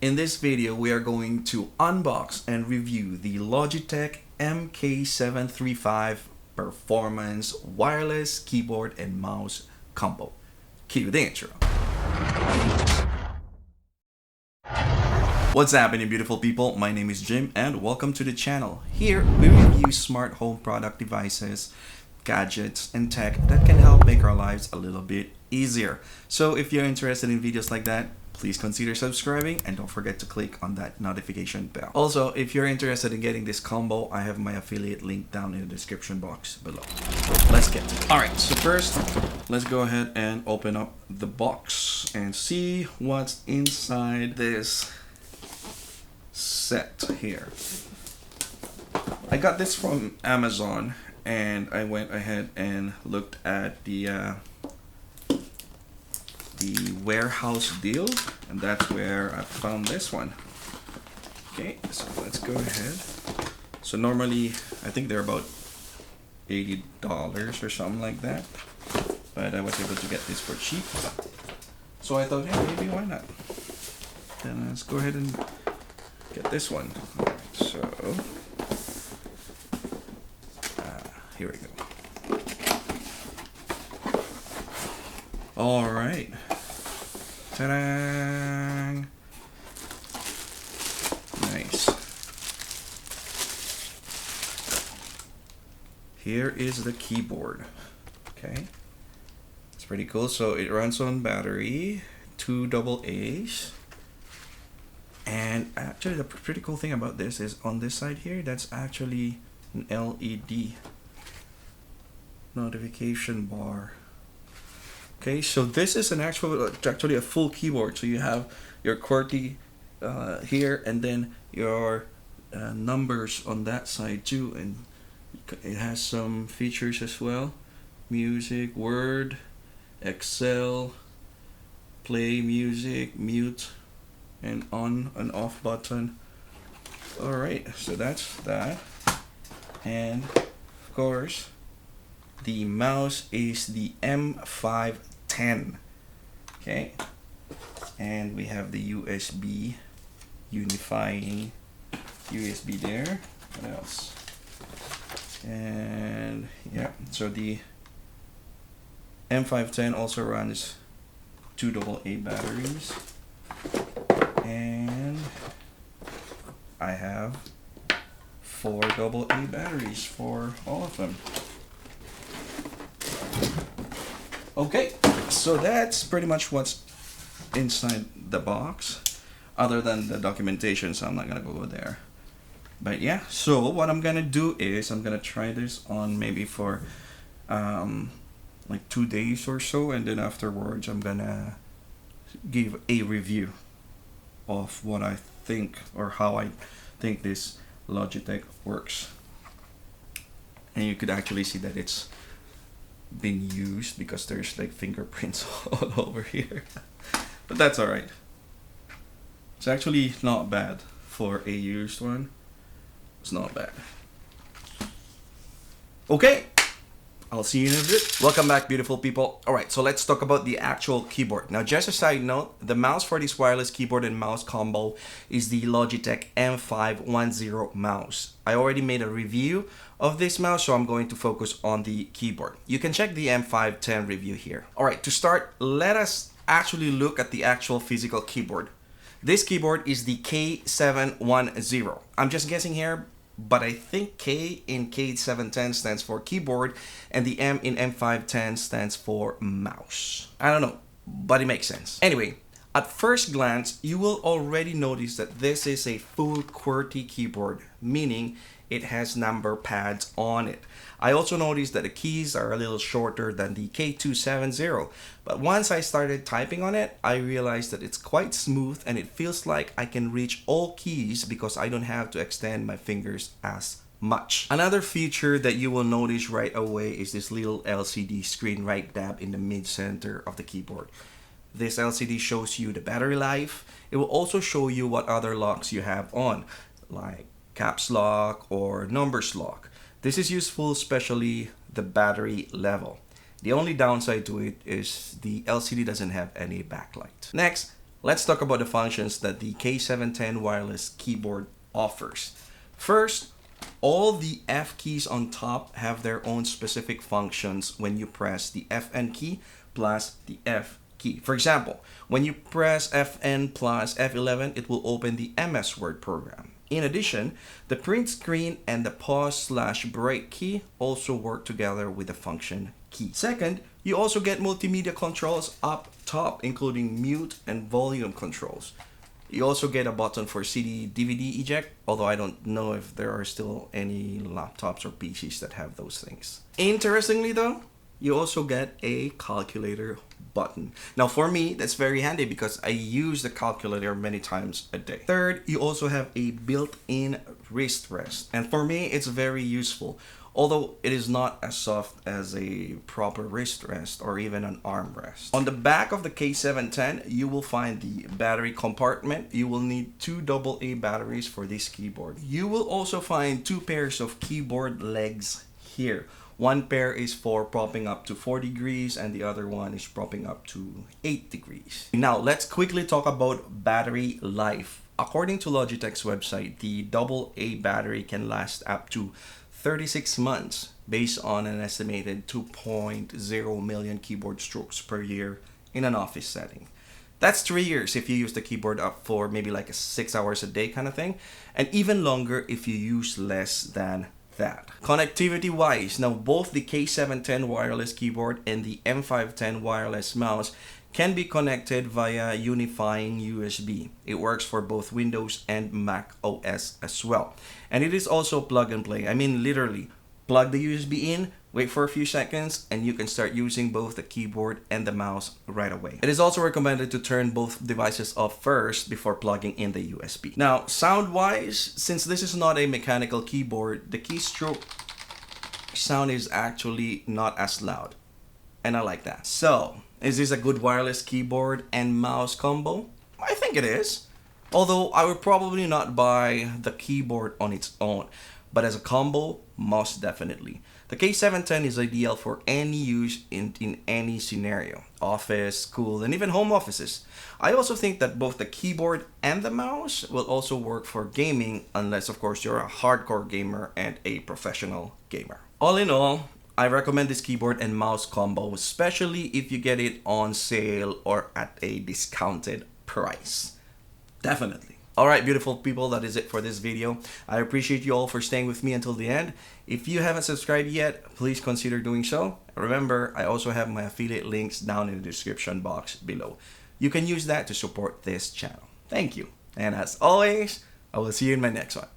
In this video, we are going to unbox and review the Logitech MK735 Performance Wireless Keyboard and Mouse Combo. Cue the intro. What's happening, beautiful people? My name is Jim and welcome to the channel. Here, we review smart home product devices, gadgets, and tech that can help make our lives a little bit easier. So if you're interested in videos like that, please consider subscribing and don't forget to click on that notification bell. Also, if you're interested in getting this combo, I have my affiliate link down in the description box below. Let's get to it. Alright, so first, let's go ahead and open up the box and see what's inside this set here. I got this from Amazon and I went ahead and looked at the warehouse deal, and that's where I found this one. Okay, so let's go ahead. So normally I think they're about $80 or something like that, but I was able to get this for cheap, so I thought, hey, maybe why not. Then let's go ahead and get this one. Alright, so here we go. All right. Ta-da! Nice. Here is the keyboard. Okay. It's pretty cool. So it runs on battery, 2 AA's. And actually the pretty cool thing about this is on this side here, that's actually an LED notification bar. Okay, so this is actually a full keyboard. So you have your QWERTY here, and then your numbers on that side too, and it has some features as well: music, Word, Excel, play music, mute, and on and off button. All right, so that's that, and of course, the mouse is the M510. Okay, and we have the USB unifying USB there. What else? And yeah, so the M510 also runs 2 AA batteries, and I have 4 AA batteries for all of them. Okay, so that's pretty much what's inside the box, other than the documentation, so I'm not gonna go there. But yeah, so what I'm gonna do is I'm gonna try this on maybe for like 2 days or so, and then afterwards I'm gonna give a review of what I think, or how I think this Logitech works. And you could actually see that it's been used because there's like fingerprints all over here. But that's alright. It's actually not bad for a used one. It's not bad. Okay, I'll see you in a bit. Welcome back, beautiful people. Alright, so let's talk about the actual keyboard. Now, just a side note, the mouse for this wireless keyboard and mouse combo is the Logitech M510 mouse. I already made a review of this mouse, so I'm going to focus on the keyboard. You can check the M510 review here. Alright, to start, let us actually look at the actual physical keyboard. This keyboard is the K710. I'm just guessing here, but I think K in K710 stands for keyboard and the M in M510 stands for mouse. I don't know, but it makes sense. Anyway, at first glance, you will already notice that this is a full QWERTY keyboard, meaning it has number pads on it. I also noticed that the keys are a little shorter than the K270, but once I started typing on it, I realized that it's quite smooth and it feels like I can reach all keys because I don't have to extend my fingers as much. Another feature that you will notice right away is this little LCD screen right dab in the mid-center of the keyboard. This LCD shows you the battery life. It will also show you what other locks you have on, like caps lock or numbers lock. This is useful, especially the battery level. The only downside to it is the LCD doesn't have any backlight. Next, let's talk about the functions that the K710 wireless keyboard offers. First, all the F keys on top have their own specific functions when you press the FN key plus the F key. For example, when you press FN plus F11, it will open the MS Word program. In addition, the print screen and the pause/break key also work together with the function key. Second, you also get multimedia controls up top, including mute and volume controls. You also get a button for CD DVD eject, although I don't know if there are still any laptops or PCs that have those things. Interestingly though, you also get a calculator button. Now for me, that's very handy because I use the calculator many times a day. Third, you also have a built-in wrist rest. And for me, it's very useful. Although it is not as soft as a proper wrist rest or even an arm rest. On the back of the K710, you will find the battery compartment. You will need 2 AA batteries for this keyboard. You will also find 2 pairs of keyboard legs here. One pair is for propping up to 4 degrees and the other one is propping up to 8 degrees. Now let's quickly talk about battery life. According to Logitech's website, the AA battery can last up to 36 months based on an estimated 2.0 million keyboard strokes per year in an office setting. That's 3 years if you use the keyboard up for maybe like 6 hours a day kind of thing, and even longer if you use less than that. Connectivity wise, now both the K710 wireless keyboard and the M510 wireless mouse can be connected via unifying USB. It works for both Windows and Mac OS as well. And it is also plug and play. I mean literally, plug the USB in, wait for a few seconds, and you can start using both the keyboard and the mouse right away. It is also recommended to turn both devices off first before plugging in the USB. Now, sound-wise, since this is not a mechanical keyboard, the keystroke sound is actually not as loud. And I like that. So, is this a good wireless keyboard and mouse combo? I think it is. Although I would probably not buy the keyboard on its own, but as a combo, most definitely. The K710 is ideal for any use in any scenario, office, school, and even home offices. I also think that both the keyboard and the mouse will also work for gaming, unless of course you're a hardcore gamer and a professional gamer. All in all, I recommend this keyboard and mouse combo, especially if you get it on sale or at a discounted price. Definitely. Alright, beautiful people, that is it for this video. I appreciate you all for staying with me until the end. If you haven't subscribed yet, please consider doing so. Remember, I also have my affiliate links down in the description box below. You can use that to support this channel. Thank you. And as always, I will see you in my next one.